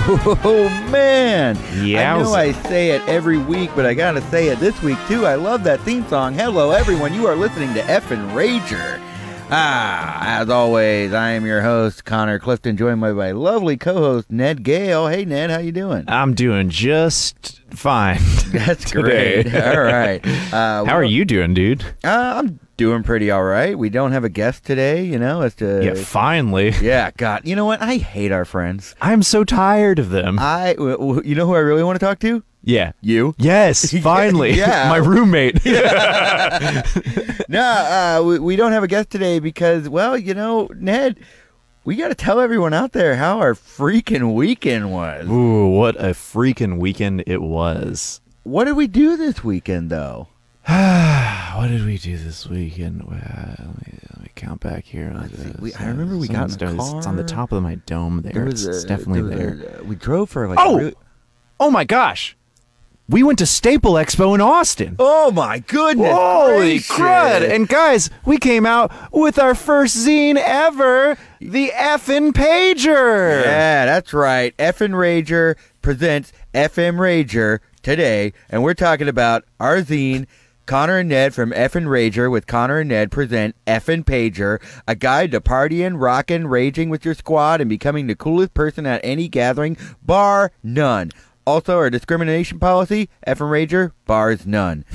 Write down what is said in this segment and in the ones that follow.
Oh, man. Yeah. I know I say it every week, but I got to say it this week, too. I love that theme song. Hello, everyone. You are listening to Effin Rager. As always, I am your host, Connor Clifton, joined by my lovely co-host, Ned Gale. Hey, Ned, how you doing? I'm doing just fine. That's great. All right. How are you doing, dude? I'm doing pretty all right. We don't have a guest today, you know. Yeah, finally. Yeah, God. You know what? I hate our friends. I'm so tired of them. You know who I really want to talk to? Yeah. You? Yes, finally. Yeah. My roommate. No, we don't have a guest today because, well, you know, Ned, we got to tell everyone out there how our freaking weekend was. Ooh, what a freaking weekend it was. What did we do this weekend, though? What did we do this weekend? Let me count back here. I remember we got in the car. It's on the top of my dome there. It's definitely there. We drove for like Oh my gosh. We went to Staple Expo in Austin. Oh my goodness. Holy gracious. crud. And guys, we came out with our first zine ever, the Effin Pager. Yeah, that's right. Effin Rager presents FM Rager today, and we're talking about our zine, Connor and Ned from Effin Rager with Connor and Ned present Effin Pager, a guide to partying, rocking, raging with your squad, and becoming the coolest person at any gathering, bar none. Also, our discrimination policy, Effin Rager, bars none.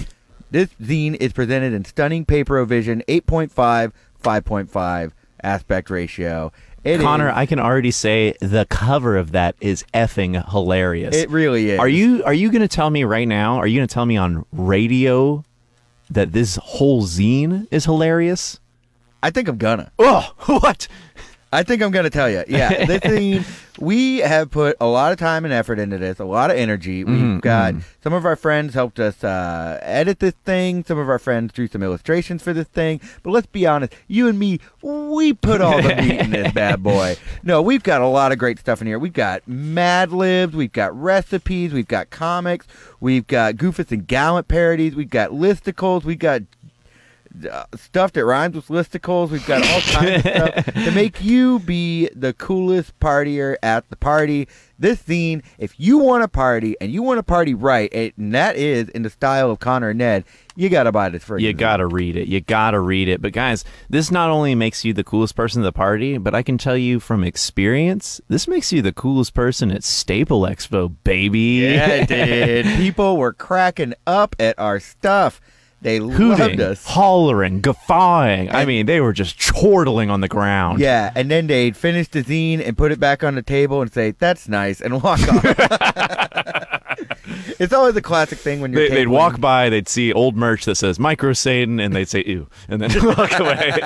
This zine is presented in stunning paper vision, 8.5, 5.5 aspect ratio. Connor, I can already say the cover of that is effing hilarious. It really is. Are you going to tell me right now, are you going to tell me on radio that this whole zine is hilarious? I think I'm gonna. Oh, what? I think I'm going to tell you. Yeah, this thing, we have put a lot of time and effort into this, a lot of energy. We've got some of our friends helped us edit this thing. Some of our friends drew some illustrations for this thing. But let's be honest, you and me, we put all the meat in this bad boy. No, we've got a lot of great stuff in here. We've got Mad Libs, we've got recipes, we've got comics, we've got Goofus and Gallant parodies, we've got listicles, we've got stuff that rhymes with listicles. We've got all kinds of stuff to make you be the coolest partier at the party. This zine, if you want to party and you want to party right, and that is in the style of Connor and Ned, you got to buy this for you. You got to read it. You got to read it. But guys, this not only makes you the coolest person at the party, but I can tell you from experience, this makes you the coolest person at Staple Expo, baby. Yeah, it did. People were cracking up at our stuff. They hooting, loved us. Hollering, guffawing. I mean, they were just chortling on the ground. Yeah, and then they'd finish the zine and put it back on the table and say, "That's nice," and walk off. It's always a classic thing when you're they'd walk by, they'd see old merch that says Micro Satan, and they'd say, ew, and then walk away.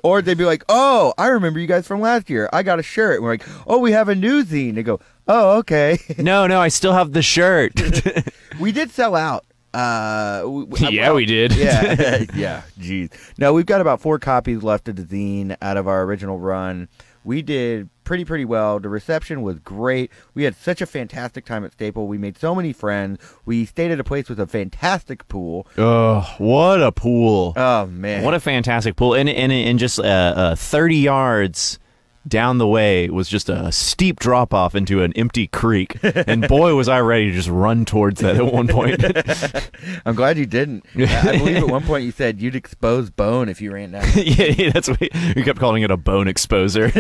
Or they'd be like, "Oh, I remember you guys from last year. I got a shirt." And we're like, "Oh, we have a new zine." They go, "Oh, okay." No, I still have the shirt. We did sell out. We did. Yeah, yeah. Geez. No, we've got about 4 copies left of the zine out of our original run. We did pretty well. The reception was great. We had such a fantastic time at Staple. We made so many friends. We stayed at a place with a fantastic pool. Oh, what a pool! Oh man, what a fantastic pool! And just 30 yards down the way was just a steep drop off into an empty creek, and boy was I ready to just run towards that at one point. I'm glad you didn't. I believe at one point you said you'd expose bone if you ran down. Yeah, that's what we kept calling it, a bone exposer.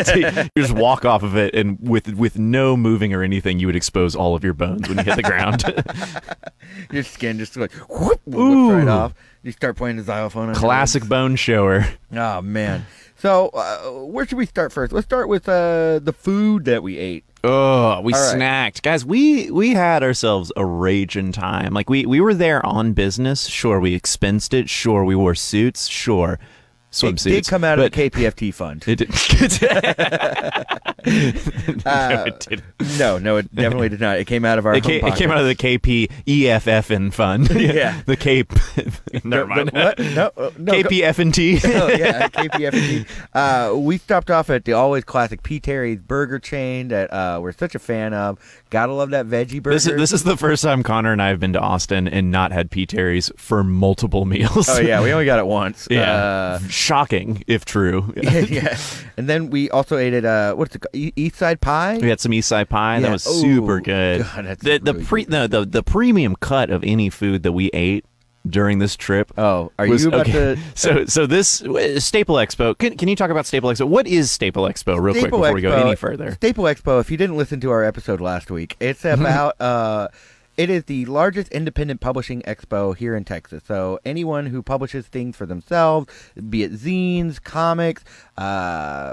You just walk off of it, and with no moving or anything, you would expose all of your bones when you hit the ground. Your skin just like whoop, right off. You start playing the xylophone. Classic bone shower. Oh man. So, where should we start first? Let's start with the food that we ate. Oh, we snacked. Guys, we had ourselves a raging time. Like, we were there on business. Sure, we expensed it. Sure, we wore suits. Sure. Swimsuits. It did come out of the KPFT fund. It did. No, it didn't. No, it definitely did not. It came out of our home pocket. It came out of the KPEFFN fund. Yeah. The Cape. Never mind. What? No. KPFNT. Oh, yeah, KPFT. We stopped off at the always classic P. Terry's burger chain that we're such a fan of. Gotta love that veggie burger. This is the first time Connor and I have been to Austin and not had P. Terry's for multiple meals. Oh, yeah. We only got it once. Yeah. Shocking, if true. Yeah. And then we also ate at, what's it called? East Side Pie? We had some East Side Pie. That was super good. God, that's the premium cut of any food that we ate during this trip. Oh, are you about to? So this Staple Expo. Can you talk about Staple Expo? What is Staple Expo, real quick, before we go any further? Staple Expo. If you didn't listen to our episode last week, it's about. It is the largest independent publishing expo here in Texas. So anyone who publishes things for themselves, be it zines, comics,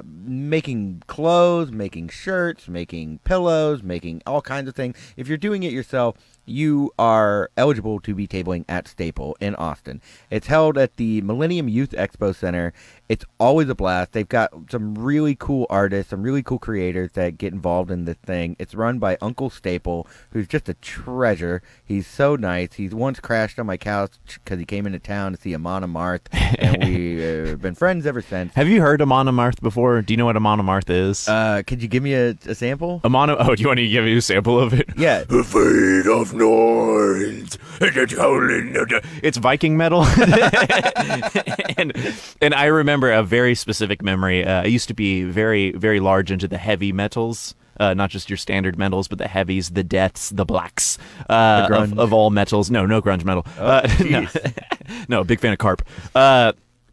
making clothes, making shirts, making pillows, making all kinds of things. If you're doing it yourself, you are eligible to be tabling at Staple in Austin. It's held at the Millennium Youth Expo Center. It's always a blast. They've got some really cool artists, some really cool creators that get involved in this thing. It's run by Uncle Staple, who's just a treasure. He's so nice. He's once crashed on my couch because he came into town to see Amon Amarth, and we've been friends ever since. Have you heard Amon Amarth before? Do you know what Amon Amarth is? Could you give me a sample? Do you want to give me a sample of it? Yeah. The fate of North. It's Viking metal. and I remember a very specific memory. I used to be very, very large into the heavy metals. Not just your standard metals, but the heavies, the deaths, the blacks of all metals. No grunge metal. No, big fan of Carp.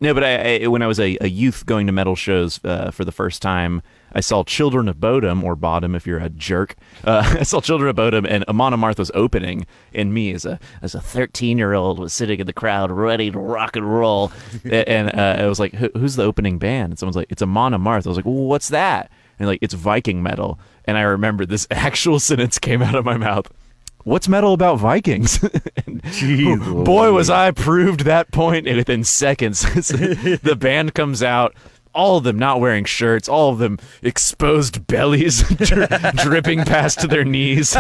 No, but I when I was a youth going to metal shows for the first time, I saw Children of Bodom, or Bottom if you're a jerk. I saw Children of Bodom, and Amon Amarth was opening, and me as a 13-year-old was sitting in the crowd ready to rock and roll. And I was like, who's the opening band? And someone's like, it's Amon Amarth. I was like, well, what's that? And like, it's Viking metal. And I remember this actual sentence came out of my mouth. What's metal about Vikings? Jeez, boy, was I proved that point within seconds. The band comes out, all of them not wearing shirts, all of them exposed bellies dripping past to their knees,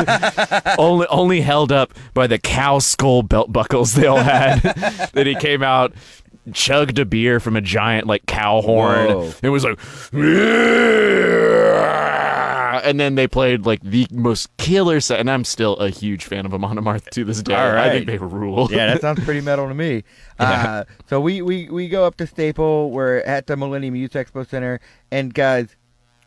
only held up by the cow skull belt buckles they all had. Then he came out, chugged a beer from a giant like cow horn. It was like, and then they played like the most killer set, and I'm still a huge fan of Amon Amarth to this day. All right. I think they rule. Yeah, that sounds pretty metal to me. So we go up to Staple. We're at the Millennium Youth Expo Center, and guys,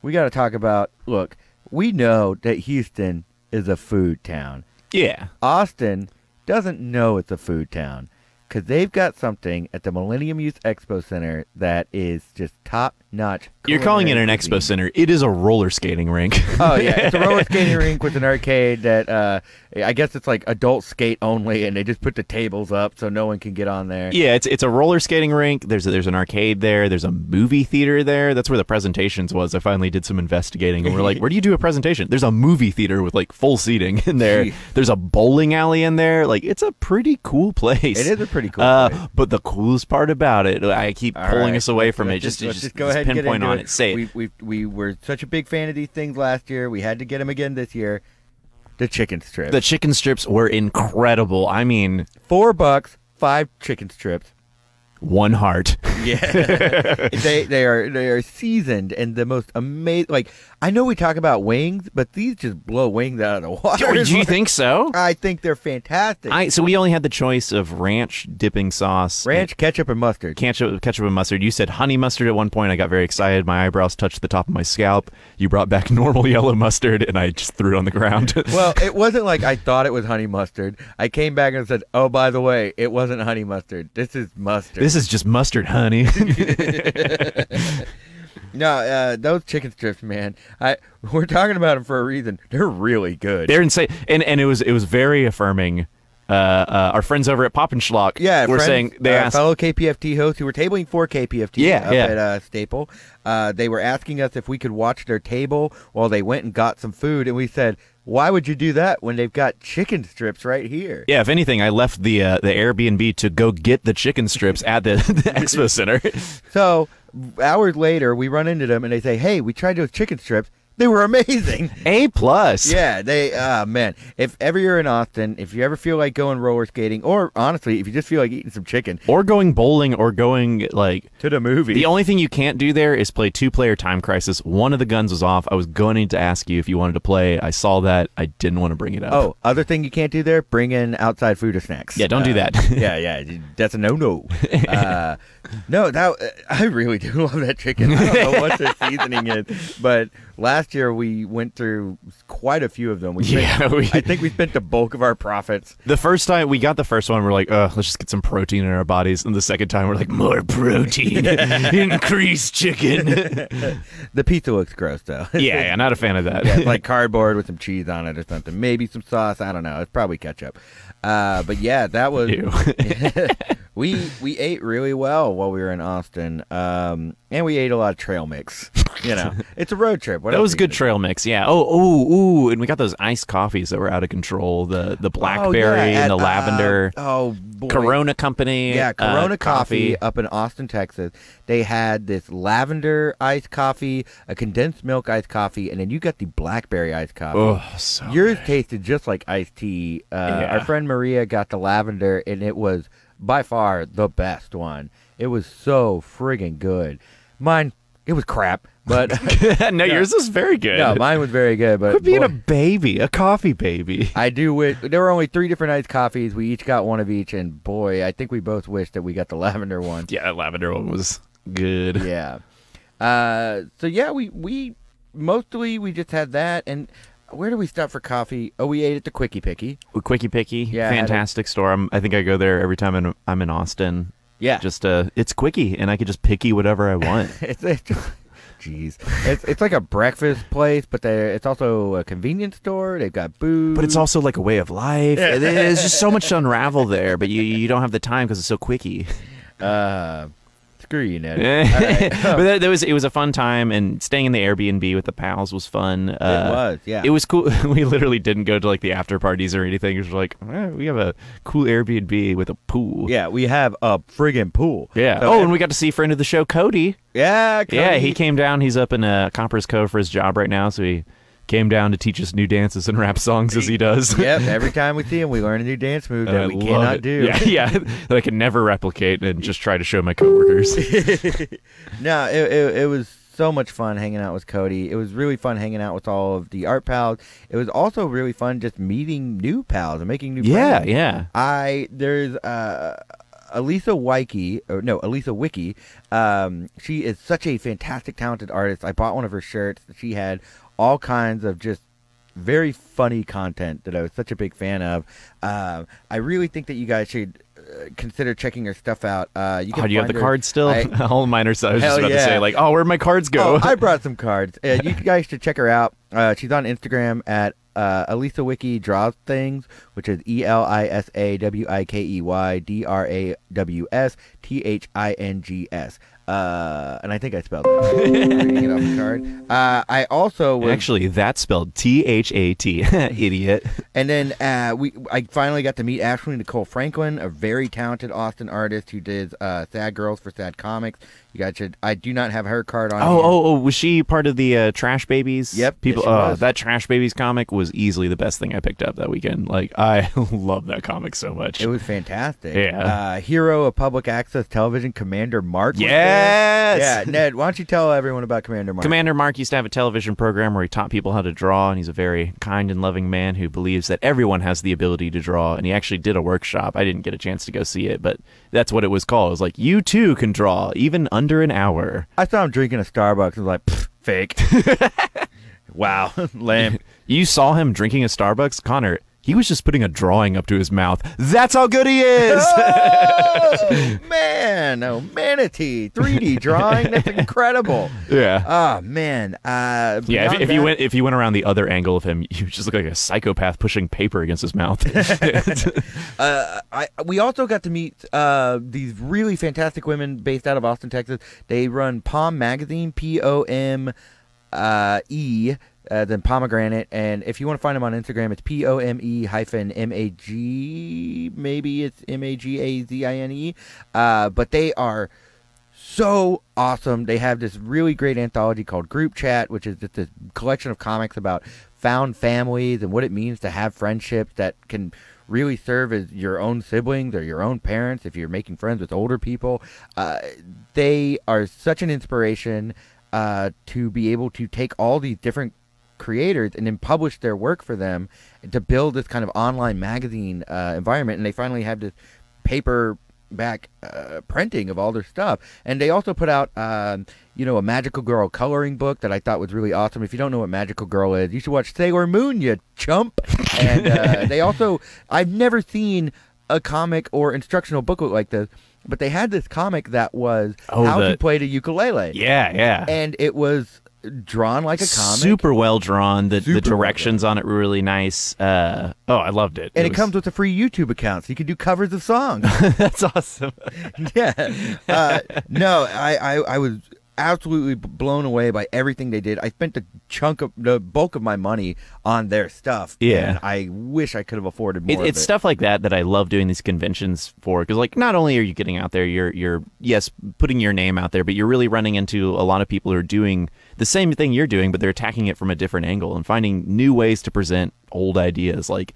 we got to talk about. Look, we know that Houston is a food town. Yeah, Austin doesn't know it's a food town because they've got something at the Millennium Youth Expo Center that is just top-notch. You're calling it an expo center. It is a roller skating rink. Oh, yeah. It's a roller skating rink with an arcade that I guess it's like adult skate only, and they just put the tables up so no one can get on there. Yeah, it's a roller skating rink. There's an arcade there. There's a movie theater there. That's where the presentations was. I finally did some investigating, and we're like, where do you do a presentation? There's a movie theater with like full seating in there. There's a bowling alley in there. Like, it's a pretty cool place. It is a pretty cool place. But the coolest part about it, I keep pulling us away from it. Just go ahead and pinpoint get into on it. Say it. We were such a big fan of these things last year. We had to get them again this year. The chicken strips. The chicken strips were incredible. I mean, $4, 5 chicken strips. One heart. Yeah, they are seasoned and the most amazing. Like, I know we talk about wings, but these just blow wings out of the water. Do you think so? I think they're fantastic. So we only had the choice of ranch dipping sauce, ketchup, and mustard. Ketchup and mustard. You said honey mustard at one point. I got very excited. My eyebrows touched the top of my scalp. You brought back normal yellow mustard, and I just threw it on the ground. Well, it wasn't like I thought it was honey mustard. I came back and said, "Oh, by the way, it wasn't honey mustard. This is mustard. This is just mustard, honey." No, those chicken strips, man. We're talking about them for a reason. They're really good. They're insane, and it was very affirming. Our friends over at Pop and Schlock were saying they asked fellow KPFT hosts who were tabling for KPFT at Staple. They were asking us if we could watch their table while they went and got some food, and we said, why would you do that when they've got chicken strips right here? Yeah, if anything, I left the Airbnb to go get the chicken strips at the Expo Center. So hours later, we run into them, and they say, hey, we tried those chicken strips. They were amazing. A+. Yeah, man. If ever you're in Austin, if you ever feel like going roller skating, or honestly, if you just feel like eating some chicken, or going bowling, or going to the movie, the only thing you can't do there is play 2-player Time Crisis. One of the guns was off. I was going to ask you if you wanted to play. I saw that. I didn't want to bring it up. Oh, other thing you can't do there: bring in outside food or snacks. Yeah, don't do that. yeah, that's a no. No, I really do love that chicken. I don't know what the seasoning is, but last year we went through quite a few of them. I think we spent the bulk of our profits. The first time we got the first one, we're like, let's just get some protein in our bodies. And the second time, we're like, more protein, increase chicken. The pizza looks gross, though. Yeah, not a fan of that. Yeah, like cardboard with some cheese on it or something. Maybe some sauce. I don't know. It's probably ketchup. But yeah, that was. We ate really well while we were in Austin, and we ate a lot of trail mix. It's a road trip. That was good trail mix, yeah. Oh, and we got those iced coffees that were out of control. The blackberry and the lavender. Boy. Corona Company. Yeah, Corona Coffee up in Austin, Texas. They had this lavender iced coffee, a condensed milk iced coffee, and then you got the blackberry iced coffee. Oh, so yours good. Tasted just like iced tea. Our friend Maria got the lavender, and it was by far the best one. It was so friggin' good. Mine, it was crap, but no, yours was very good. No, mine was very good. But quit being a baby, a coffee baby. I do wish there were only 3 different iced coffees. We each got one of each, and boy, I think we both wish that we got the lavender one. Yeah, that lavender one was good. Yeah. So yeah, we mostly we just had that. And where do we stop for coffee? Oh, we ate at the Quickie Picky. Quickie Picky, yeah, fantastic store. I think I go there every time I'm in Austin. Yeah, just it's quickie, and I could just picky whatever I want. Jeez, it's like a breakfast place, but it's also a convenience store. They've got booze, but it's also like a way of life. There's just so much to unravel there, but you don't have the time because it's so quickie. Screw you, Ned. But it was a fun time, and staying in the Airbnb with the pals was fun. It was, yeah. It was cool. We literally didn't go to like the after parties or anything. It was like, we have a cool Airbnb with a pool. Yeah, we have a friggin' pool. Yeah. So, and we got to see friend of the show, Cody. Yeah, Cody. Yeah, he came down. He's up in Copper's Cove for his job right now, so he came down to teach us new dances and rap songs as he does. Yep, every time we see him, we learn a new dance move that we cannot do. Yeah, that I can never replicate and just try to show my coworkers. No, it was so much fun hanging out with Cody. It was really fun hanging out with all of the art pals. It was also really fun just meeting new pals and making new friends. Yeah. There's Elisa Wiki. She is such a fantastic, talented artist. I bought one of her shirts. She had all kinds of just very funny content that I was such a big fan of. I really think that you guys should consider checking her stuff out. Do you have the cards still? All mine are. So I was just about to say, like, where'd my cards go? I brought some cards. You guys should check her out. She's on Instagram at Elisa Wiki Draws Things, which is ELISAWIKEYDRAWSTHINGS. And I think I spelled it. Reading it off the card. I also was, actually, that's spelled THAT. Idiot. And then I finally got to meet Ashley Nicole Franklin, a very talented Austin artist who did Sad Girls for Sad Comics. You guys should. I do not have her card on. Oh! Was she part of the Trash Babies? Yep. People. Yes, that Trash Babies comic was easily the best thing I picked up that weekend. Like, I love that comic so much. It was fantastic. Yeah. Hero of public access television, Commander Mark. Yes. Yeah, Ned. Why don't you tell everyone about Commander Mark? Commander Mark used to have a television program where he taught people how to draw, and he's a very kind and loving man who believes that everyone has the ability to draw. And he actually did a workshop. I didn't get a chance to go see it, but that's what it was called. It was like, you too can draw, even under an hour. I saw him drinking a Starbucks and was like, fake. Wow, lame. You saw him drinking a Starbucks? Connor, he was just putting a drawing up to his mouth. That's how good he is! Oh, man. Oh, manatee. 3D drawing. That's incredible. Yeah. Oh, man. Yeah, if you went around the other angle of him, you just look like a psychopath pushing paper against his mouth. We also got to meet these really fantastic women based out of Austin, Texas. They run Pom Magazine, POME, then Pomegranate, and if you want to find them on Instagram, it's POME-MAG, maybe it's MAGAZINE, but they are so awesome. They have this really great anthology called Group Chat, which is just a collection of comics about found families and what it means to have friendships that can really serve as your own siblings or your own parents if you're making friends with older people. They are such an inspiration to be able to take all these different creators and then publish their work for them to build this kind of online magazine environment. And they finally have this paperback printing of all their stuff. And they also put out a Magical Girl coloring book that I thought was really awesome. If you don't know what Magical Girl is, you should watch Sailor Moon, you chump. And they also, I've never seen a comic or instructional booklet like this, but they had this comic that was how to play the ukulele. Yeah. And it was drawn like a comic. Super well drawn. The directions on it were really nice. I loved it. And it comes with a free YouTube account, so you can do covers of songs. That's awesome. Yeah. No, I was absolutely blown away by everything they did. I spent the bulk of my money on their stuff. Yeah. And I wish I could have afforded more. It's stuff like that I love doing these conventions for, because like not only are you getting out there, you're yes putting your name out there, but you're really running into a lot of people who are doing the same thing you're doing, but they're attacking it from a different angle and finding new ways to present old ideas. Like,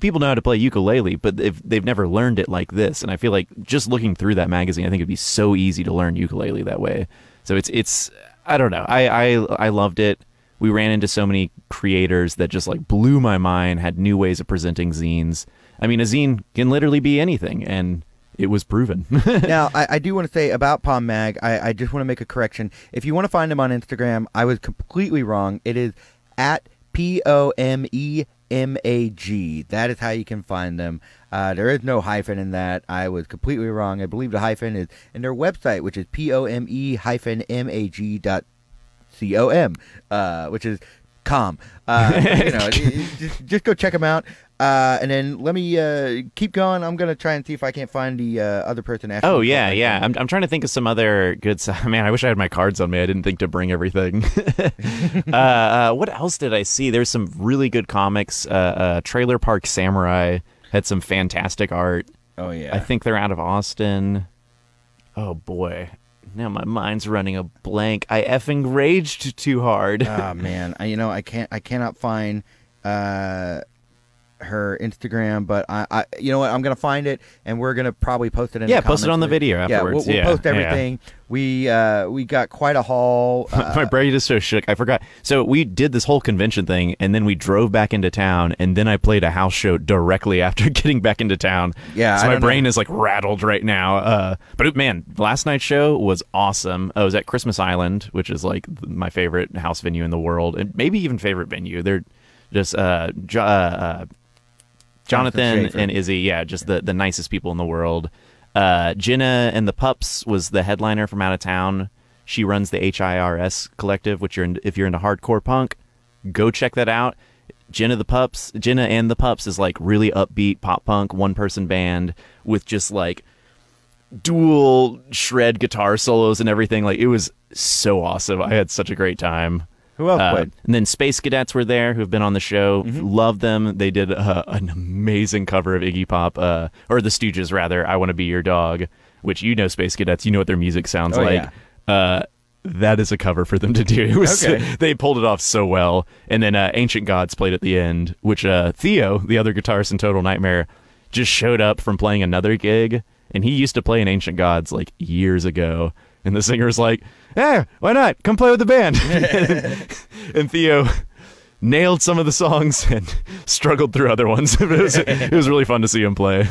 people know how to play ukulele, but they've never learned it like this. And I feel like just looking through that magazine, I think it'd be so easy to learn ukulele that way. So it's I don't know. I loved it. We ran into so many creators that just like blew my mind, had new ways of presenting zines. I mean, a zine can literally be anything, and it was proven. Now, I do want to say about Palm Mag, I just want to make a correction. If you want to find them on Instagram, I was completely wrong. It is at POMEMAG. That is how you can find them. There is no hyphen in that. I was completely wrong. I believe the hyphen is in their website, which is POME-MAG.com, which is com. Just go check them out. And then let me keep going. I'm going to try and see if I can't find the other person after. Oh, yeah. I'm trying to think of some other good stuff. Man, I wish I had my cards on me. I didn't think to bring everything. What else did I see? There's some really good comics. Trailer Park Samurai had some fantastic art. Oh, yeah. I think they're out of Austin. Oh, boy. Now my mind's running a blank. I effing raged too hard. Oh, man. I cannot find her Instagram, but I you know what, I'm gonna find it, and we're gonna probably post it in the comments. Post it on the video afterwards. We'll post everything. We got quite a haul. My brain is so shook, I forgot. So we did this whole convention thing, and then we drove back into town, and then I played a house show directly after getting back into town. Yeah, so my brain is like rattled right now. But man, last night's show was awesome. I was at Christmas Island, which is like my favorite house venue in the world, and maybe even favorite venue. They're just Jonathan and Izzy, just the nicest people in the world. Jenna and the Pups was the headliner from out of town. She runs the HIRS collective, which if you're into hardcore punk, go check that out. Jenna and the Pups is like really upbeat pop punk, one-person band with just like dual shred guitar solos and everything. Like, it was so awesome. I had such a great time. Who else played? And then Space Cadets were there, who've been on the show. Mm-hmm. Love them. They did an amazing cover of Iggy Pop, or the Stooges, rather, I Want to Be Your Dog, which, you know, Space Cadets, you know what their music sounds like. Yeah. That is a cover for them to do. It was they pulled it off so well. And then Ancient Gods played at the end, which Theo, the other guitarist in Total Nightmare, just showed up from playing another gig, and he used to play in Ancient Gods like years ago. And the singer was like, "Hey, why not? Come play with the band." And Theo nailed some of the songs and struggled through other ones. It was really fun to see him play.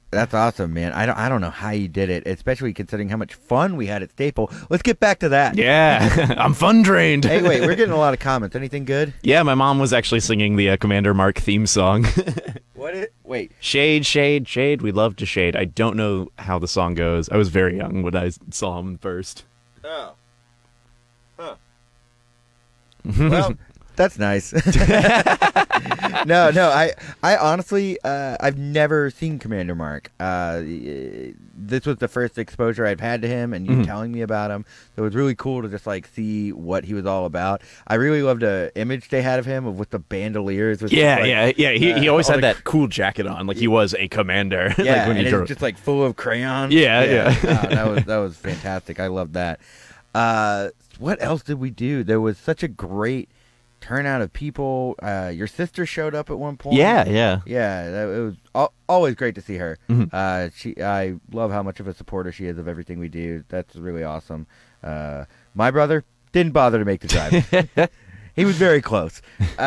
That's awesome, man. I don't know how you did it, especially considering how much fun we had at Staple. Let's get back to that. Yeah, I'm fun drained. Hey, wait, we're getting a lot of comments. Anything good? Yeah, my mom was actually singing the Commander Mark theme song. Wait. Shade, shade, shade. We love to shade. I don't know how the song goes. I was very young when I saw him first. Oh. Huh. Well, That's nice. No, I honestly, I've never seen Commander Mark. This was the first exposure I've had to him, and you telling me about him. So it was really cool to just like see what he was all about. I really loved the image they had of him with the bandoliers. With Yeah. He always had that cool jacket on, like he was a commander. Yeah, like when and it's just like full of crayons. Yeah. That was fantastic. I loved that. What else did we do? There was such a great turnout of people. Your sister showed up at one point. Yeah. It was always great to see her. I love how much of a supporter she is of everything we do. That's really awesome. My brother didn't bother to make the drive. He was very close. We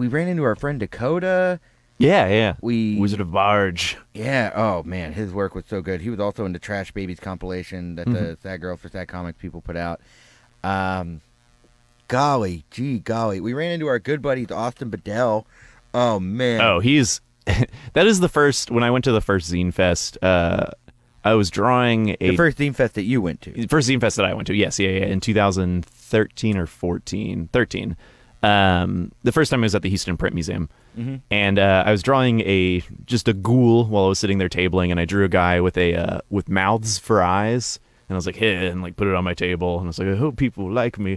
ran into our friend Dakota. Yeah. Wizard of Barge. Yeah. Oh man, his work was so good. He was also in the Trash Babies compilation that the Sad Girl for Sad Comics people put out. Golly. We ran into our good buddies Austin Bedell. Oh man. Oh, he's that is the first. When I went to the first Zine Fest, I was drawing the first Zine Fest that you went to. The first Zine Fest that I went to. Yes, yeah. In 2013 or 13. The first time I was at the Houston Print Museum, and I was drawing just a ghoul while I was sitting there tabling, and I drew a guy with mouths for eyes, and I was like, hey, and like put it on my table, and I was like, I hope people like me.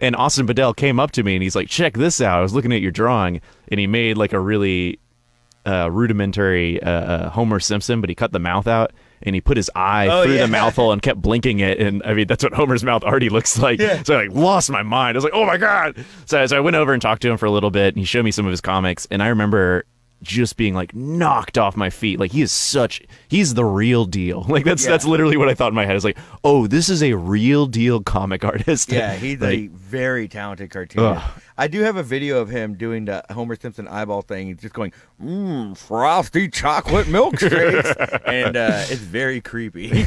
And Austin Bedell came up to me, and he's like, check this out. I was looking at your drawing, and he made like a really rudimentary Homer Simpson, but he cut the mouth out. And he put his eye through the mouth hole and kept blinking it. And, I mean, that's what Homer's mouth already looks like. Yeah. So I, like, lost my mind. I was like, oh, my God. So I went over and talked to him for a little bit. And he showed me some of his comics. And I remember just being, like, knocked off my feet. Like, he's the real deal. Like, that's literally what I thought in my head. I was like, oh, this is a real deal comic artist. Yeah, he's a very talented cartoonist. I do have a video of him doing the Homer Simpson eyeball thing. He's just going, frosty chocolate milkshakes. And it's very creepy.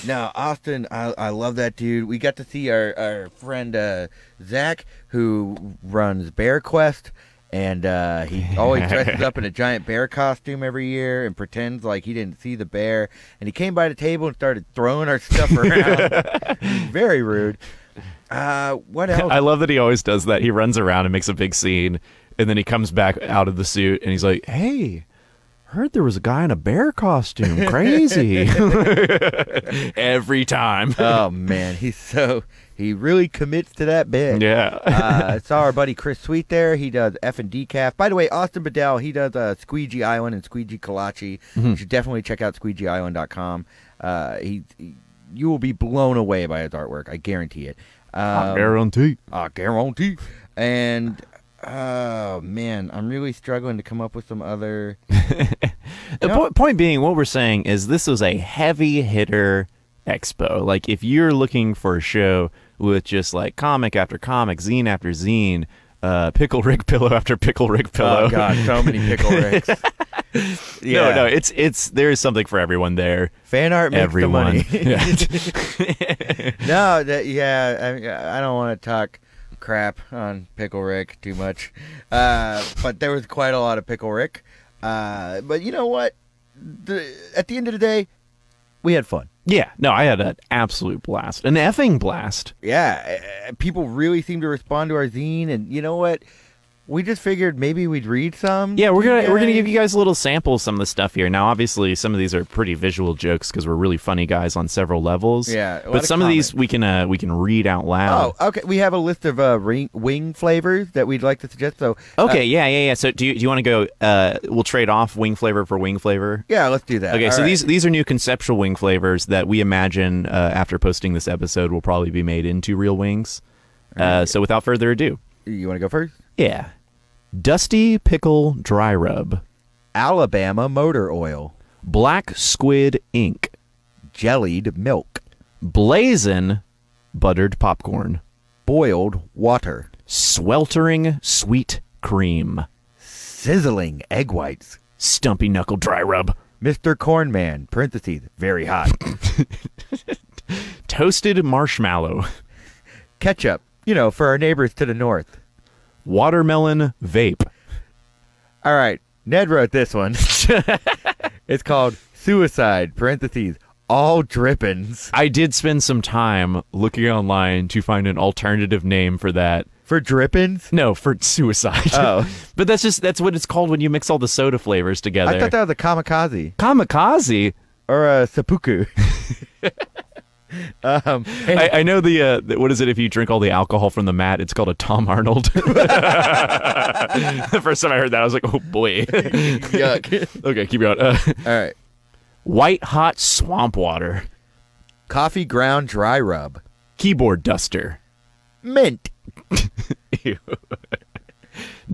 No, Austin, I love that dude. We got to see our friend Zach, who runs Bear Quest. And he always dresses up in a giant bear costume every year and pretends like he didn't see the bear. And he came by the table and started throwing our stuff around. Very rude. What else? I love that he always does that. He runs around and makes a big scene, and then he comes back out of the suit, and he's like, hey, heard there was a guy in a bear costume. Crazy. Every time. Oh, man. He really commits to that bit. Yeah. I saw our buddy Chris Sweet there. He does Effin Decaf. By the way, Austin Bedell, he does Squeegee Island and Squeegee Kalachi. You should definitely check out squeegeeisland.com. You will be blown away by his artwork. I guarantee it. I guarantee. And, oh, man, I'm really struggling to come up with some other... Point being, what we're saying is this was a heavy hitter expo. Like, if you're looking for a show with just like comic after comic, zine after zine, Pickle Rick pillow after Pickle Rick pillow. Oh God, so many Pickle Ricks. Yeah. No, it's there is something for everyone there. Fan art makes everyone. The money. No, I don't want to talk crap on Pickle Rick too much, but there was quite a lot of Pickle Rick. But you know what? At the end of the day, we had fun. Yeah, no, I had an absolute blast. An effing blast. Yeah, people really seem to respond to our zine, and you know what? We just figured maybe we'd read some. Yeah, we're gonna give you guys a little sample of some of the stuff here. Now, obviously, some of these are pretty visual jokes because we're really funny guys on several levels. Yeah, but some of these we can read out loud. Oh, okay. We have a list of wing flavors that we'd like to suggest. So okay, yeah. So do you want to go? We'll trade off wing flavor for wing flavor. Yeah, let's do that. Okay, All so right. these are new conceptual wing flavors that we imagine after posting this episode will probably be made into real wings. Right. So without further ado, you want to go first? Yeah. Dusty Pickle Dry Rub, Alabama Motor Oil, Black Squid Ink, Jellied Milk, Blazin' Buttered Popcorn, Boiled Water, Sweltering Sweet Cream, Sizzling Egg Whites, Stumpy Knuckle Dry Rub, Mr. Cornman, parentheses, very hot, Toasted Marshmallow, Ketchup, for our neighbors to the north, Watermelon Vape. All right, Ned wrote this one. It's called Suicide, parentheses, all drippings. I did spend some time looking online to find an alternative name for that. For drippings? No, for suicide. Oh. But that's what it's called when you mix all the soda flavors together. I thought that was a kamikaze. Kamikaze? Or a seppuku. I know the what is it if you drink all the alcohol from the mat? It's called a Tom Arnold. The first time I heard that, I was like, oh boy. Yuck. Okay, keep going. All right. White hot swamp water. Coffee ground dry rub. Keyboard duster. Mint. Ew.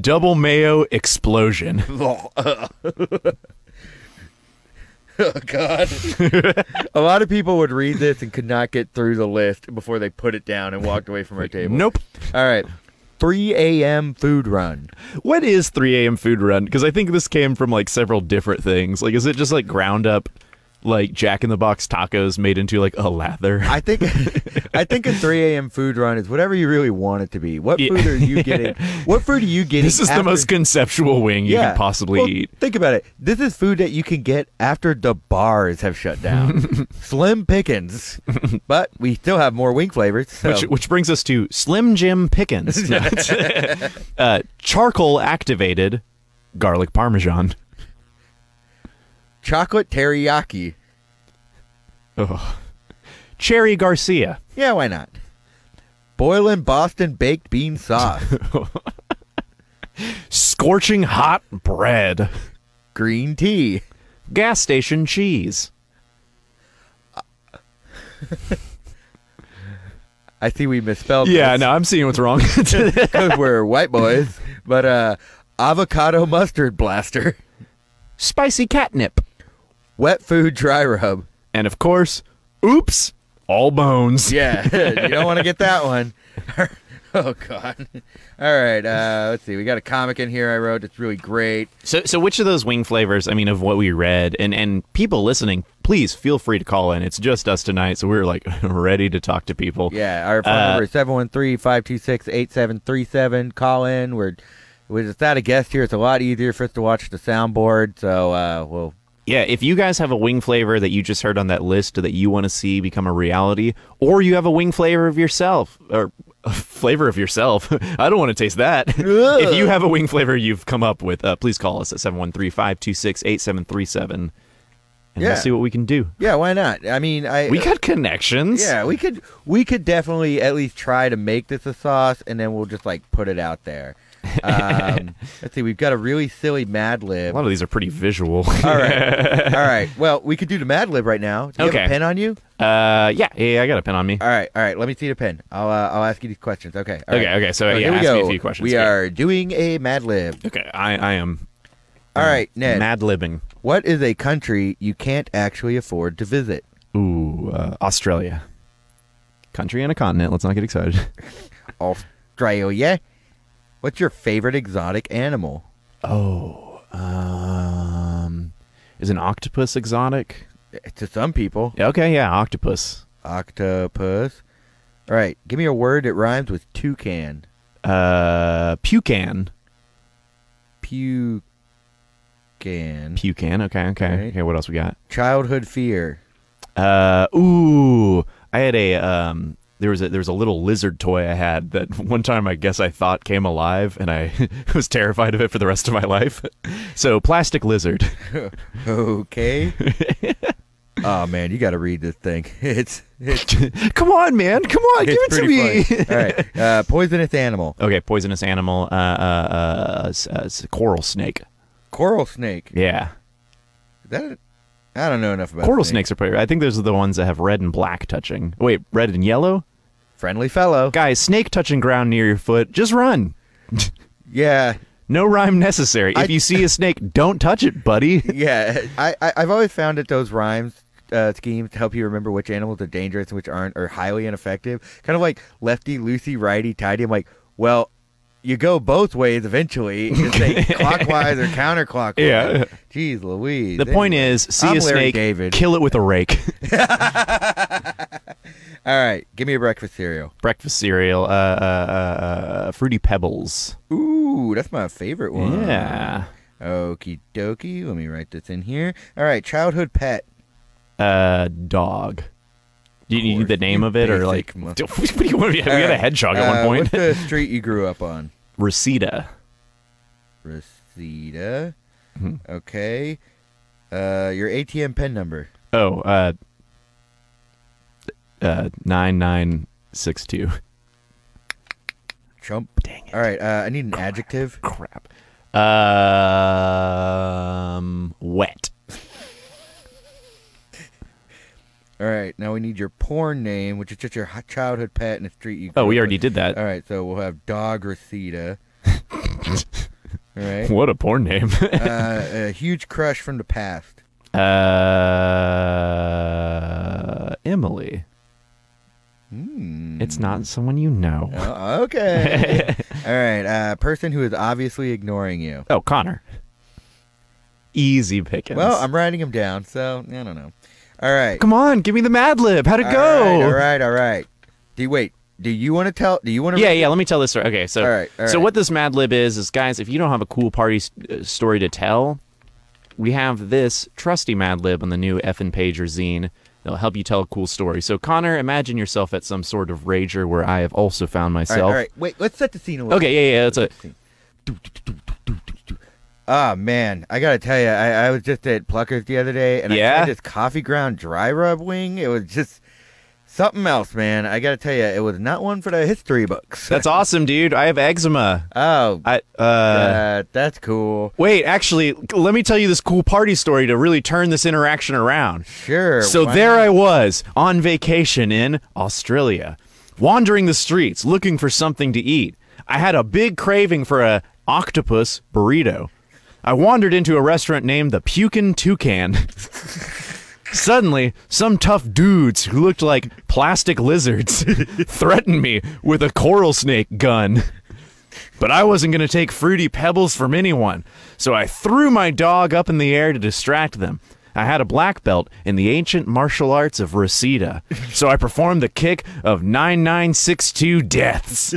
Double mayo explosion. Oh, God. A lot of people would read this and could not get through the list before they put it down and walked away from our table. Nope. All right. 3 a.m. food run. What is 3 a.m. food run? Because I think this came from like several different things. Like, is it just like ground up like Jack in the Box tacos made into like a lather? I think a 3 a.m. food run is whatever you really want it to be. What food are you getting? What food are you getting? This is the most conceptual wing you can possibly eat. Think about it. This is food that you can get after the bars have shut down. Slim pickings. But we still have more wing flavors. So. Which brings us to Slim Jim Pickens. Charcoal activated garlic parmesan. Chocolate teriyaki. Ugh. Cherry Garcia. Yeah, why not? Boiling Boston baked bean sauce. Scorching hot bread. Green tea. Gas station cheese. I see we misspelled Yeah, this. no, I'm seeing what's wrong. Because we're white boys. But avocado mustard blaster. Spicy catnip. Wet food dry rub. And of course, oops, all bones. Yeah, you don't want to get that one. Oh, God. All right, let's see. We got a comic in here I wrote. It's really great. So which of those wing flavors, I mean, of what we read, and people listening, please feel free to call in. It's just us tonight, so we're, like, ready to talk to people. Yeah, our phone number is 713-526-8737. Call in. We're without a guest here. It's a lot easier for us to watch the soundboard, so we'll... Yeah, if you guys have a wing flavor that you just heard on that list that you want to see become a reality, or you have a wing flavor of yourself, or a flavor of yourself, I don't want to taste that. If you have a wing flavor you've come up with, please call us at 713-526-8737, and we'll see what we can do. Yeah, why not? I mean, we got connections. Yeah, we could definitely at least try to make this a sauce, and then we'll just like put it out there. Let's see. We've got a really silly Mad Lib. A lot of these are pretty visual. All right. Well, we could do the Mad Lib right now. Do you have a pen on you? Yeah, I got a pen on me. All right. Let me see the pen. I'll ask you these questions. Okay. Okay. So here we ask go. me a few questions. We are doing a Mad Lib. Okay, I am. All right, Ned. Mad libbing. What is a country you can't actually afford to visit? Ooh, Australia. Country and a continent. Let's not get excited. Australia. What's your favorite exotic animal? Oh, is an octopus exotic? To some people. Okay, yeah, octopus. Octopus. All right, give me a word that rhymes with toucan. Pucan. Pucan. Pucan. Okay. Okay, what else we got? Childhood fear. Ooh, I had a there was a little lizard toy I had that one time I guess I thought came alive, and I was terrified of it for the rest of my life. So, plastic lizard. Okay. Oh man, you got to read this thing. It's Come on, man. Come on, give it to me. All right. Poisonous animal. Okay, poisonous animal. Coral snake. Coral snake. Yeah. I don't know enough about coral snakes are pretty. I think those are the ones that have red and black touching. Wait, red and yellow? Friendly fellow. Guys, snake touching ground near your foot, just run. Yeah. No rhyme necessary. If you see a snake, don't touch it, buddy. Yeah. I've always found that those rhymes schemes to help you remember which animals are dangerous and which aren't are highly ineffective. Kind of like lefty, loosey, righty, tighty. I'm like, well, you go both ways eventually. You say clockwise or counterclockwise. Yeah. Jeez Louise. The point is, see I'm a Larry snake, David. kill it with a rake. All right. Give me a breakfast cereal. Breakfast cereal. Fruity Pebbles. Ooh, that's my favorite one. Yeah. Okie dokie. Let me write this in here. All right. Childhood pet. Dog. Do you need the name of it, or like? What do you want? We had a hedgehog at one point. What's the street you grew up on? Reseda. Reseda. Mm-hmm. Okay. Your ATM PIN number. Oh, 9962. Chump. Dang it. All right. I need an adjective. Crap. Wet. All right. Now we need your porn name, which is just your childhood pet in the street you grew up we already did that. All right. So we'll have Dog Reseda. All right. What a porn name. A huge crush from the past. Emily. It's not someone you know. Okay. All right. Person who is obviously ignoring you. Oh, Connor. Easy pickings. Well, I'm writing him down, so I don't know. All right. Come on, give me the Mad Lib. How'd it go? All right. Do you want to tell? Do you want to? Yeah. Let me tell this story. Okay, so all right. So what this Mad Lib is guys, if you don't have a cool party story to tell, we have this trusty Mad Lib on the new Effin Rager zine. They'll help you tell a cool story. So, Connor, imagine yourself at some sort of rager where I have also found myself. All right. Wait, let's set the scene a little. Okay, yeah. Oh, man. I got to tell you, I was just at Plucker's the other day, and I tried this coffee ground dry rub wing. It was just something else, man. I got to tell you, it was not one for the history books. That's awesome, dude. I have eczema. Oh, that's cool. Wait, actually, let me tell you this cool party story to really turn this interaction around. Sure. So there I was, on vacation in Australia, wandering the streets, looking for something to eat. I had a big craving for a octopus burrito. I wandered into a restaurant named the Pukin' Toucan. Suddenly, some tough dudes who looked like plastic lizards threatened me with a coral snake gun. But I wasn't going to take fruity pebbles from anyone, so I threw my dog up in the air to distract them. I had a black belt in the ancient martial arts of Reseda, so I performed the kick of 9962 deaths.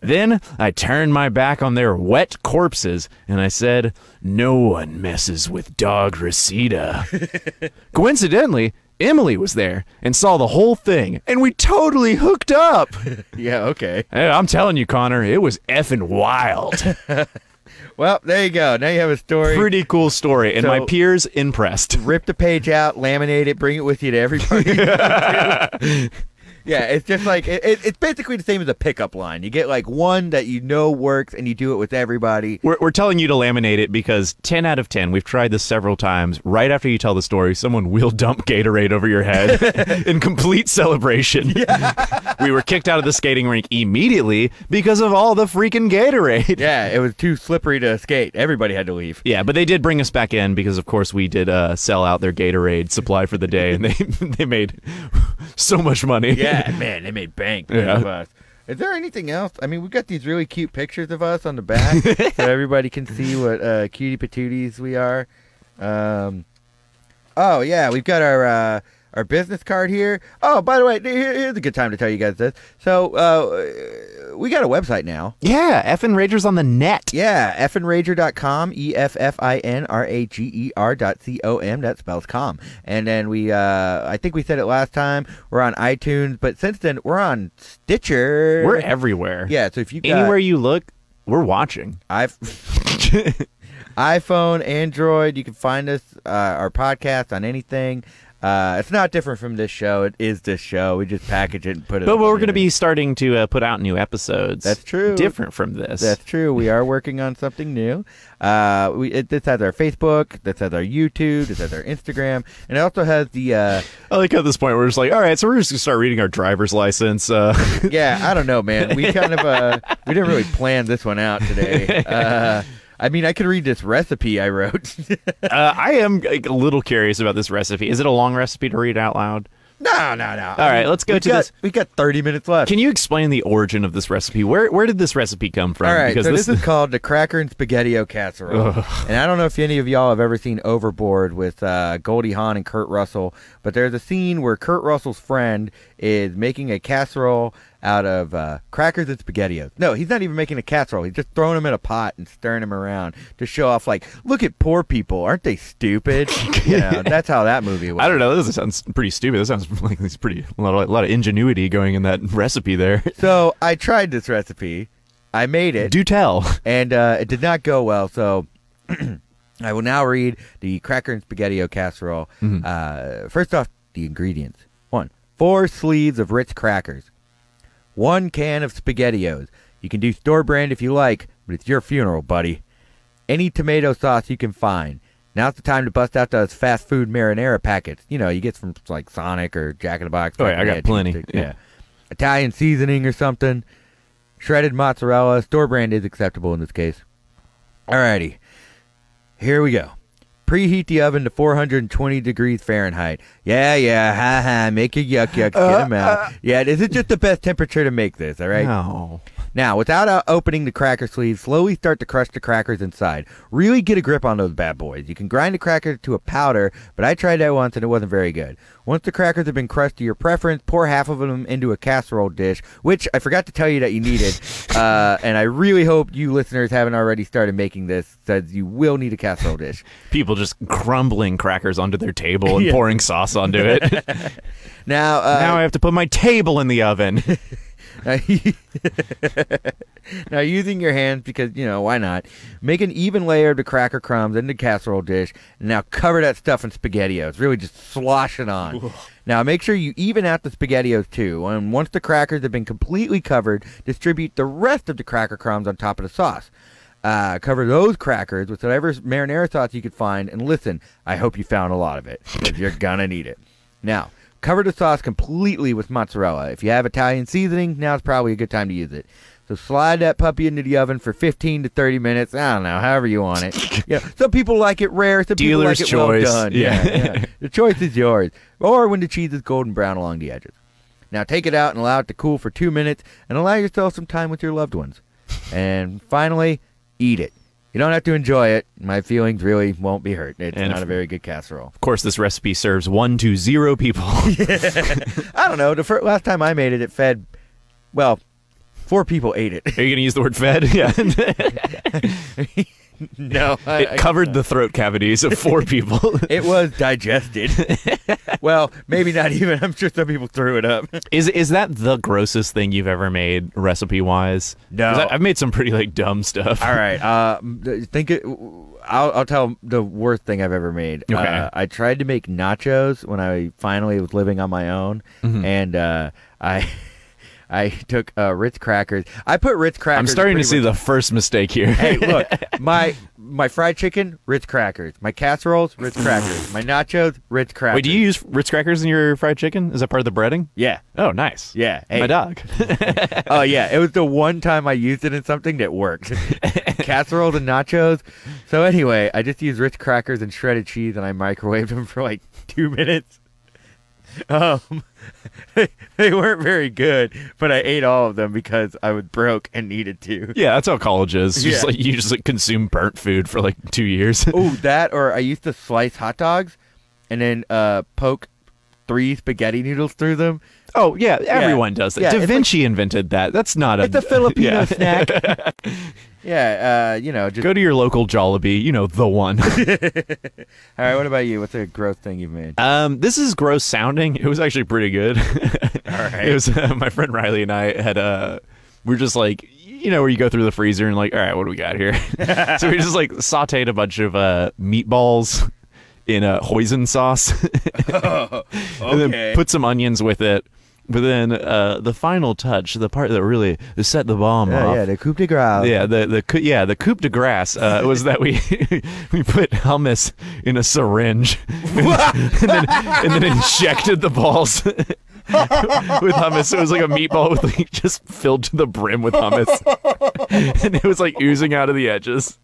Then I turned my back on their wet corpses, and I said, "No one messes with Dog Reseda." Coincidentally, Emily was there and saw the whole thing, and we totally hooked up. Yeah, okay. Hey, I'm telling you, Connor, it was effing wild. Well, there you go. Now you have a story. Pretty cool story, and my peers impressed. Rip the page out, laminate it, bring it with you to every party. Yeah, it's just like, it's basically the same as a pickup line. You get like one that you know works, and you do it with everybody. We're telling you to laminate it because 10 out of 10, we've tried this several times. Right after you tell the story, someone will dump Gatorade over your head in complete celebration. Yeah. We were kicked out of the skating rink immediately because of all the freaking Gatorade. Yeah, it was too slippery to skate. Everybody had to leave. Yeah, but they did bring us back in because, of course, we did sell out their Gatorade supply for the day, and they made so much money. Yeah. Man, they made bank of us. Is there anything else? I mean, we've got these really cute pictures of us on the back so everybody can see what cutie patooties we are. Oh, yeah, we've got our business card here. Oh, by the way, here's a good time to tell you guys this. So, we got a website now. Yeah, Effin Rager's on the net. Yeah, effinrager.com, EFFINRAGER.com. That spells com. And then we, I think we said it last time, we're on iTunes, but since then, we're on Stitcher. We're everywhere. Yeah, so if you anywhere you look, we're watching. iPhone, Android, you can find us, our podcast on anything. It's not different from this show. It is this show. We just package it and put it. But we're going to be starting to put out new episodes. That's true. Different from this. That's true. We are working on something new. This has our Facebook. This has our YouTube. This has our Instagram, and it also has the. I like at this point we're just like, all right, so we're just going to start reading our driver's license. Yeah, I don't know, man. We kind of we didn't really plan this one out today. I mean, I could read this recipe I wrote. I am a little curious about this recipe. Is it a long recipe to read out loud? No. All right, let's go to this. We've got 30 minutes left. Can you explain the origin of this recipe? Where did this recipe come from? All right, because so this is called the Cracker and Spaghetti-O Casserole. And I don't know if any of y'all have ever seen Overboard with Goldie Hawn and Kurt Russell, but there's a scene where Kurt Russell's friend is making a casserole out of crackers and SpaghettiOs. No, he's not even making a casserole. He's just throwing them in a pot and stirring them around to show off, like, look at poor people. Aren't they stupid? You know, that's how that movie was. I don't know. This sounds pretty stupid. This sounds like there's a lot of ingenuity going in that recipe there. So I tried this recipe. I made it. Do tell. And it did not go well, so I will now read the cracker and SpaghettiO casserole. First off, the ingredients. 1, 4 sleeves of Ritz crackers. 1 can of SpaghettiOs. You can do store brand if you like, but it's your funeral, buddy. Any tomato sauce you can find. Now's the time to bust out those fast food marinara packets. You know, you get from like Sonic or Jack in the Box. Oh, yeah, I got plenty. Yeah. Italian seasoning or something. Shredded mozzarella. Store brand is acceptable in this case. Alrighty. Here we go. Preheat the oven to 420 degrees Fahrenheit. Yeah, make your yuck, get them out. Yeah, this is just the best temperature to make this, all right? No. Now, without opening the cracker sleeve, slowly start to crush the crackers inside. Really get a grip on those bad boys. You can grind the crackers to a powder, but I tried that once and it wasn't very good. Once the crackers have been crushed to your preference, pour half of them into a casserole dish, which I forgot to tell you that you needed. And I really hope you listeners haven't already started making this, since you will need a casserole dish. People just crumbling crackers onto their table and pouring sauce onto it. Now I have to put my table in the oven. Now, using your hands, because, you know, why not? Make an even layer of the cracker crumbs in the casserole dish, and now cover that stuff in SpaghettiOs. Really just slosh it on. Ooh. Now, make sure you even out the SpaghettiOs, too. And once the crackers have been completely covered, distribute the rest of the cracker crumbs on top of the sauce. Cover those crackers with whatever marinara sauce you could find, and listen, I hope you found a lot of it, because you're gonna need it. Now, cover the sauce completely with mozzarella. If you have Italian seasoning, now's probably a good time to use it. So slide that puppy into the oven for 15 to 30 minutes. I don't know, however you want it. Yeah, some people like it rare, some people like it well done. Yeah. The choice is yours. Or when the cheese is golden brown along the edges. Now take it out and allow it to cool for 2 minutes, and allow yourself some time with your loved ones. And finally, eat it. You don't have to enjoy it. My feelings really won't be hurt. It's not a very good casserole. Of course, this recipe serves 1 to 0 people. I don't know. The last time I made it, it fed, well, 4 people ate it. Are you going to use the word fed? Yeah. No. It covered the throat cavities of 4 people. It was digested. Well, maybe not even. I'm sure some people threw it up. Is that the grossest thing you've ever made, recipe-wise? No. I've made some pretty, like, dumb stuff. All right. I'll tell the worst thing I've ever made. Okay. I tried to make nachos when I finally was living on my own, and I took Ritz crackers. I put Ritz crackers. I'm starting to see the first mistake here. Hey, look, my fried chicken, Ritz crackers. My casseroles, Ritz crackers. My nachos, Ritz crackers. Wait, do you use Ritz crackers in your fried chicken? Is that part of the breading? Yeah. Oh, nice. Yeah. Hey. My dog. Oh, yeah. It was the one time I used it in something that worked. Casseroles and nachos. So anyway, I just used Ritz crackers and shredded cheese, and I microwaved them for like 2 minutes. They weren't very good, but I ate all of them because I was broke and needed to. Yeah, that's how college is. You just like consume burnt food for like 2 years. Oh, that, or I used to slice hot dogs and then poke 3 spaghetti noodles through them. Oh, yeah, everyone does that. Da Vinci invented that. That's not it's a Filipino snack. Yeah, just go to your local Jollibee, the one. All right, what about you? What's a gross thing you've made? This is gross sounding. It was actually pretty good. All right. It was my friend Riley and I had we're just like, where you go through the freezer and like, all right, what do we got here? So we just like sauteed a bunch of meatballs in a hoisin sauce. Okay. And then put some onions with it. But then the final touch, the part that really set the bomb off. Yeah, the coup de grace. Yeah, the coup de grace was that we put hummus in a syringe and then injected the balls with hummus. It was like a meatball with like just filled to the brim with hummus, and it was like oozing out of the edges.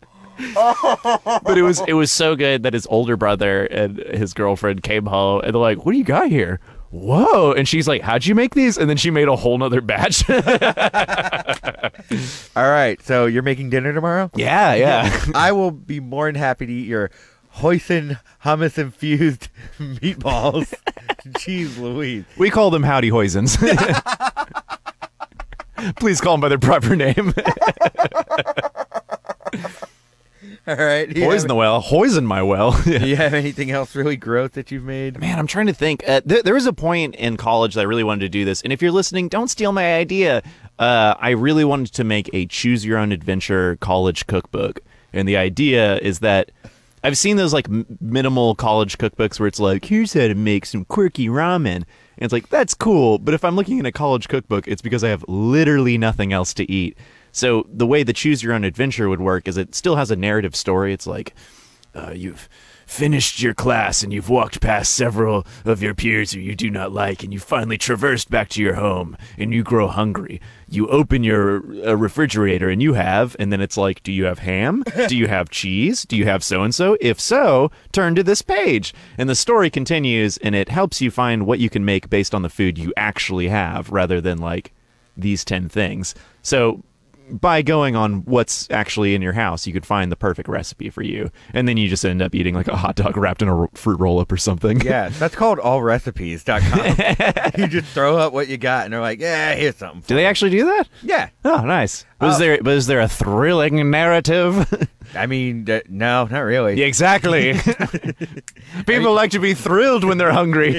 But it was so good that his older brother and his girlfriend came home and they're like, "What do you got here?" Whoa. And she's like, how'd you make these? And then she made a whole nother batch. All right. So you're making dinner tomorrow? Yeah. I will be more than happy to eat your hoisin hummus infused meatballs. Jeez Louise. We call them howdy hoisins. Please call them by their proper name. All right. Poison the well. Poison my well. Do you have anything else really gross that you've made? Man, I'm trying to think. There was a point in college that I really wanted to do this. And if you're listening, don't steal my idea. I really wanted to make a choose-your-own-adventure college cookbook. And the idea is that I've seen those like minimal college cookbooks where it's like, here's how to make some quirky ramen. And it's like, that's cool. But if I'm looking at a college cookbook, it's because I have literally nothing else to eat. So the way the choose your own adventure would work is it still has a narrative story. It's like, you've finished your class and you've walked past several of your peers who you do not like, and you finally traversed back to your home and you grow hungry. You open your refrigerator and you have, and then it's like, do you have ham? Do you have cheese? Do you have so-and-so? If so, turn to this page. And the story continues, and it helps you find what you can make based on the food you actually have rather than like these 10 things. So by going on what's actually in your house, you could find the perfect recipe for you. And then you just end up eating like a hot dog wrapped in a fruit roll-up or something. Yeah, that's called allrecipes.com. You just throw up what you got, and they're like, yeah, here's something. Do they actually do that? Yeah. Oh, nice. But is there a thrilling narrative? I mean, no, not really. Yeah, exactly. People like to be thrilled when they're hungry.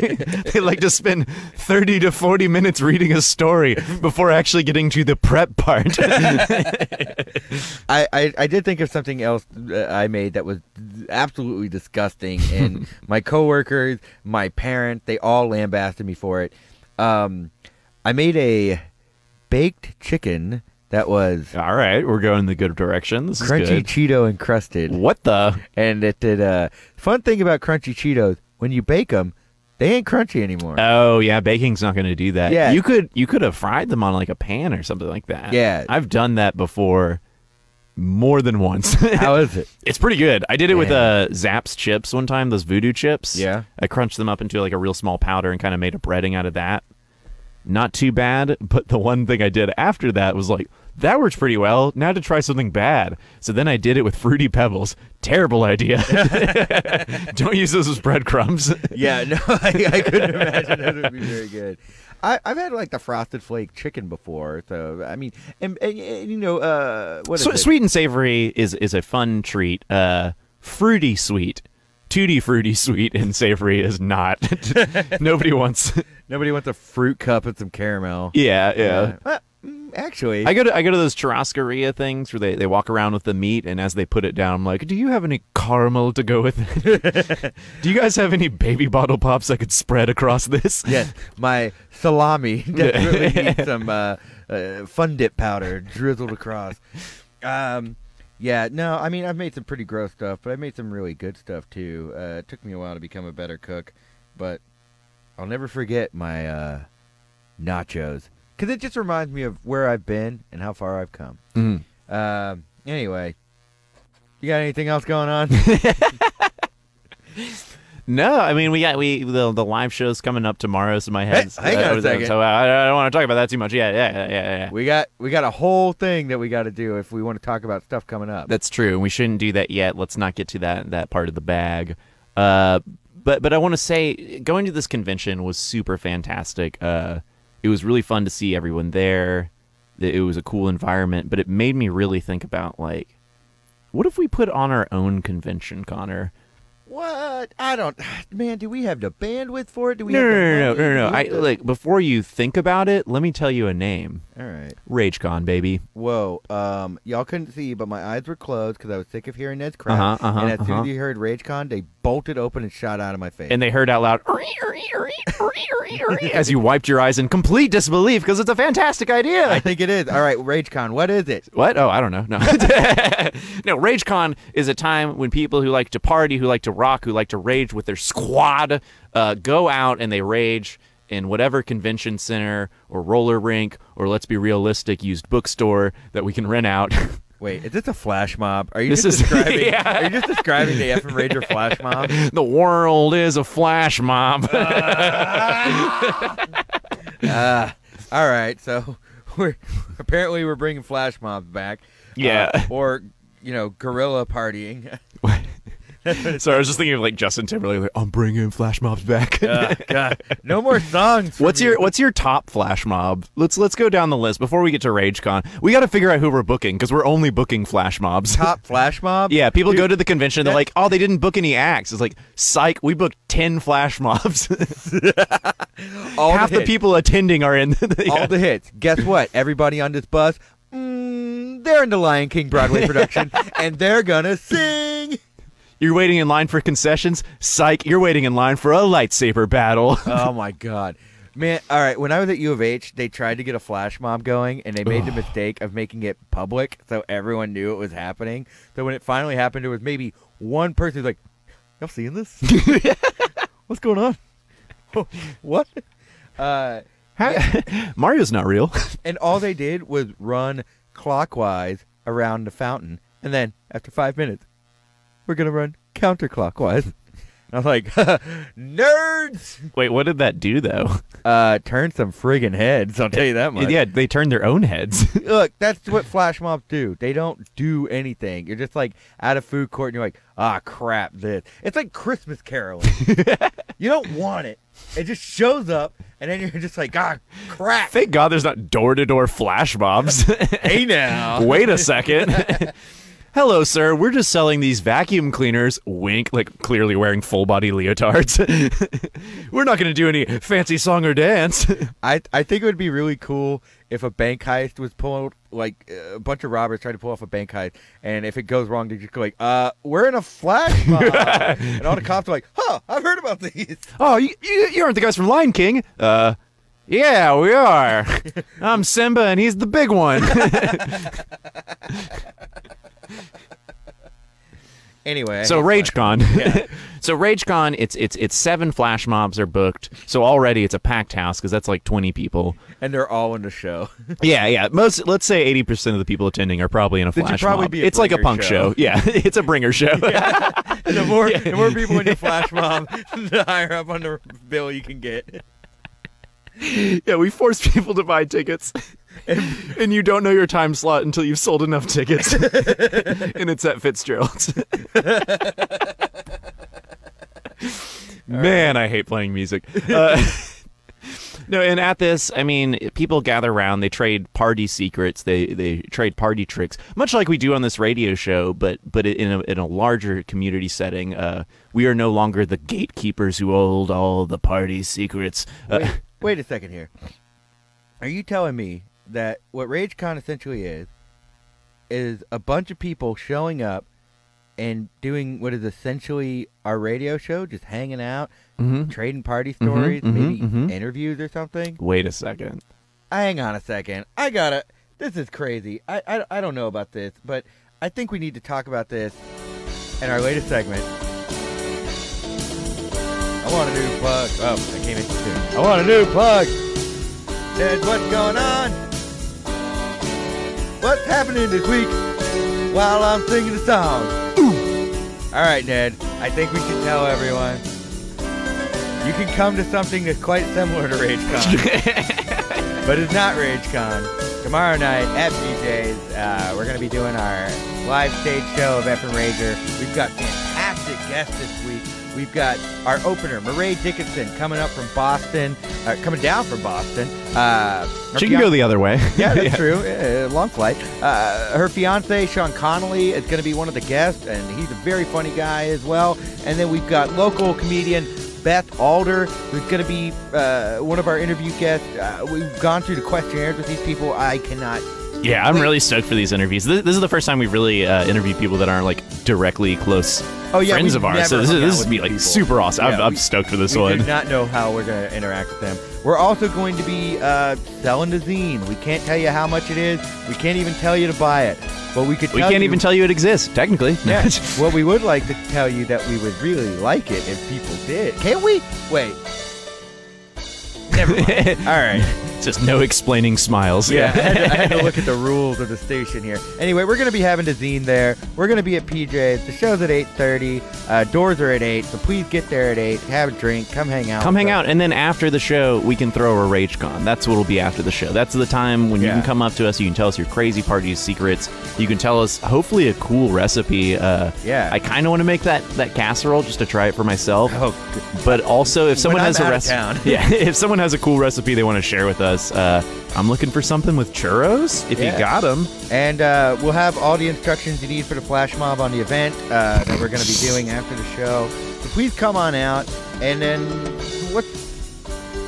They like to spend 30 to 40 minutes reading a story before actually getting to the prep part. I did think of something else I made that was absolutely disgusting, and my coworkers, my parents, they all lambasted me for it. I made a baked chicken that was all right. We're going in the good direction. This crunchy is good. Cheeto encrusted. What the? And it did. Fun thing about crunchy Cheetos: when you bake them, they ain't crunchy anymore. Oh yeah, baking's not going to do that. Yeah, you could have fried them on like a pan or something like that. Yeah, I've done that before, more than once. How is it? It's pretty good. I did it with Zapp's chips one time. Those voodoo chips. Yeah, I crunched them up into like a real small powder and kind of made a breading out of that. Not too bad, but the one thing I did after that was like, that works pretty well. Now to try something bad. So then I did it with Fruity Pebbles. Terrible idea. Don't use those as breadcrumbs. Yeah, no, I couldn't imagine that would be very good. I've had like the Frosted Flake chicken before, so I mean, and you know, what is it? Sweet and savory is a fun treat. Fruity sweet. Tutti fruity sweet and savory is not. Nobody wants a fruit cup and some caramel. Yeah. Actually, I go to those churrascaria things where they walk around with the meat, and as they put it down, I'm like, do you have any caramel to go with it? Do you guys have any baby bottle pops I could spread across this? Yes, my salami definitely needs some Fun Dip powder drizzled across. Yeah, no, I mean, I've made some pretty gross stuff, but I made some really good stuff, too. It took me a while to become a better cook, but I'll never forget my nachos, because it just reminds me of where I've been and how far I've come. Anyway, you got anything else going on? No, I mean, the live show's coming up tomorrow, so my head's... Hang on a second. So I don't want to talk about that too much. Yeah. We got a whole thing that we got to do if we want to talk about stuff coming up. That's true. We shouldn't do that yet. Let's not get to that part of the bag. But I want to say, going to this convention was super fantastic. It was really fun to see everyone there. It was a cool environment, but it made me really think about, like, what if we put on our own convention, Connor? What? Man, do we have the bandwidth for it? Do we No. Before you think about it, let me tell you a name. All right. RageCon, baby. Whoa. Y'all couldn't see, but my eyes were closed because I was sick of hearing Ned's crap. And as soon as you heard RageCon, they bolted open and shot out of my face. And they heard out loud, as you wiped your eyes in complete disbelief because it's a fantastic idea. I think it is. All right, RageCon, what is it? What? Oh, I don't know. No. No, RageCon is a time when people who like to party, who like to rock, who like to rage with their squad, go out and they rage in whatever convention center or roller rink or, let's be realistic, used bookstore that we can rent out. Wait, is this a flash mob? Are you just describing the Effin Rager flash mob? The world is a flash mob. All right, so we're bringing flash mobs back. Yeah. Or, guerrilla partying. So I was just thinking of like Justin Timberlake, like, I'm bringing flash mobs back. God, no more songs. What's your top flash mob? Let's go down the list before we get to RageCon. We got to figure out who we're booking because we're only booking flash mobs. Top flash mob? Yeah, people go to the convention. They're like, oh, they didn't book any acts. It's like, psych. We booked 10 flash mobs. Half the people attending are in. All the hits. Guess what? Everybody on this bus, they're in the Lion King Broadway production, and they're gonna sing. You're waiting in line for concessions? Psych, you're waiting in line for a lightsaber battle. Oh, my God. Man, all right, when I was at U of H, they tried to get a flash mob going, and they made the mistake of making it public so everyone knew it was happening. So when it finally happened, there was maybe one person who's like, y'all seeing this? What's going on? What? Mario's not real. And all they did was run clockwise around the fountain, and then after 5 minutes, we're going to run counterclockwise. And I was like, nerds! Wait, what did that do, though? Turn some friggin' heads, I'll tell you that much. Yeah, they turned their own heads. Look, that's what flash mobs do. They don't do anything. You're just like at a food court and you're like, crap, this. It's like Christmas caroling. You don't want it. It just shows up, and then you're just like, crap. Thank God there's not door-to-door flash mobs. Hey, now. Wait a second. Hello, sir. We're just selling these vacuum cleaners. Wink, like clearly wearing full-body leotards. We're not going to do any fancy song or dance. I think it would be really cool if a bank heist was pulled, like a bunch of robbers tried to pull off a bank heist, and if it goes wrong, they just go like, we're in a flash mob. And all the cops are like, I've heard about these. Oh, you aren't the guys from Lion King? Yeah, we are. I'm Simba, and he's the big one. Anyway, so RageCon. So RageCon, it's 7 flash mobs are booked. So already it's a packed house because that's like 20 people, and they're all in the show. Yeah. Let's say 80% of the people attending are probably in a flash mob. It's like a punk show. Yeah, it's a bringer show. Yeah. And the more people in your flash mob, the higher up on the bill you can get. Yeah, we force people to buy tickets. And you don't know your time slot until you've sold enough tickets. And it's at Fitzgerald's. Man, I hate playing music. No, and at this, I mean, people gather around. They trade party secrets. They trade party tricks, much like we do on this radio show, but in a larger community setting. We are no longer the gatekeepers who hold all the party secrets. Wait a second here. Are you telling me that what RageCon essentially is a bunch of people showing up and doing what is essentially our radio show, just hanging out, trading party stories, maybe interviews or something? Wait a second. Hang on a second. This is crazy. I don't know about this, but I think we need to talk about this in our latest segment. I want a new plug. Oh, I came in too soon. I want a new plug. Ted, what's going on? What's happening this week while I'm singing the song? Ooh. All right, Ned. I think we should tell everyone. You can come to something that's quite similar to RageCon. But it's not RageCon. Tomorrow night at BJ's, we're going to be doing our live stage show of Effin Rager. We've got fantastic guests this week. We've got our opener, Murray Dickinson, coming down from Boston. She can go the other way. Yeah, that's true. Long flight. Her fiance, Sean Connolly, is going to be one of the guests, and he's a very funny guy as well. And then we've got local comedian Beth Alder, who's going to be one of our interview guests. We've gone through the questionnaires with these people. I cannot... Yeah, I'm really stoked for these interviews. This is the first time we've really interviewed people that aren't like directly close friends of ours. So this is going to be like super awesome. Yeah, I'm stoked for this one. We do not know how we're going to interact with them. We're also going to be selling the zine. We can't tell you how much it is. We can't even tell you to buy it. But we can't even tell you it exists, technically. Yeah. Well, we would like to tell you that we would really like it if people did. Can't we? Wait. Never mind. All right. Just no explaining smiles. Yeah, I had to look at the rules of the station here. Anyway, we're going to be having the zine there. We're going to be at PJ's. The show's at 8:30. Doors are at 8, so please get there at 8. Have a drink. Come hang out. Come hang out, and then after the show, we can throw a RageCon. That's what will be after the show. That's the time when you can come up to us. You can tell us your crazy party secrets. You can tell us, hopefully, a cool recipe. I kind of want to make that casserole just to try it for myself. Oh, but also, if someone has a recipe, if someone has a cool recipe they want to share with us, I'm looking for something with churros. If you got them, and we'll have all the instructions you need for the flash mob on the event that we're going to be doing after the show. So please come on out. And then what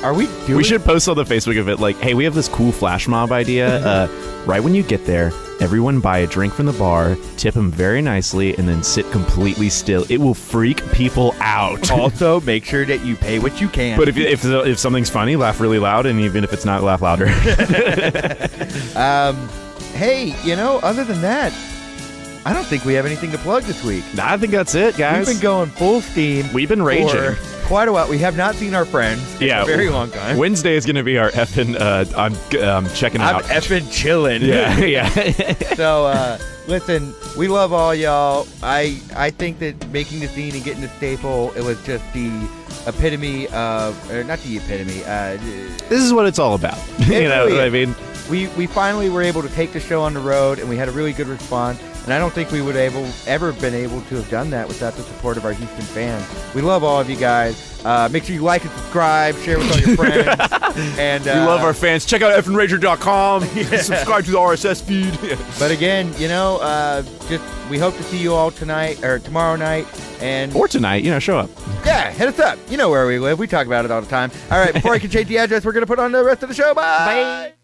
are we doing? We should post on the Facebook of it, like, hey, we have this cool flash mob idea. Right when you get there, everyone buy a drink from the bar, tip them very nicely, and then sit completely still. It will freak people out. Also, make sure that you pay what you can. But if something's funny, laugh really loud, and even if it's not, laugh louder. Hey, other than that, I don't think we have anything to plug this week. I think that's it, guys. We've been going full steam. We've been raging. For quite a while. We have not seen our friends in a very long time. Wednesday is going to be our effing, I'm checking out. I'm effing chilling. Yeah. So, listen, we love all y'all. I think that making the zine and getting the staple, it was just the epitome of, or not the epitome. This is what it's all about. You know what I mean? We finally were able to take the show on the road, and we had a really good response. And I don't think we would ever been able to have done that without the support of our Houston fans. We love all of you guys. Make sure you like and subscribe, share with all your friends. And we love our fans. Check out effinrager.com. Subscribe to the RSS feed. But again, we hope to see you all tonight or tomorrow night. Or tonight, show up. Yeah, hit us up. You know where we live. We talk about it all the time. All right, before I can change the address, we're going to put on the rest of the show. Bye.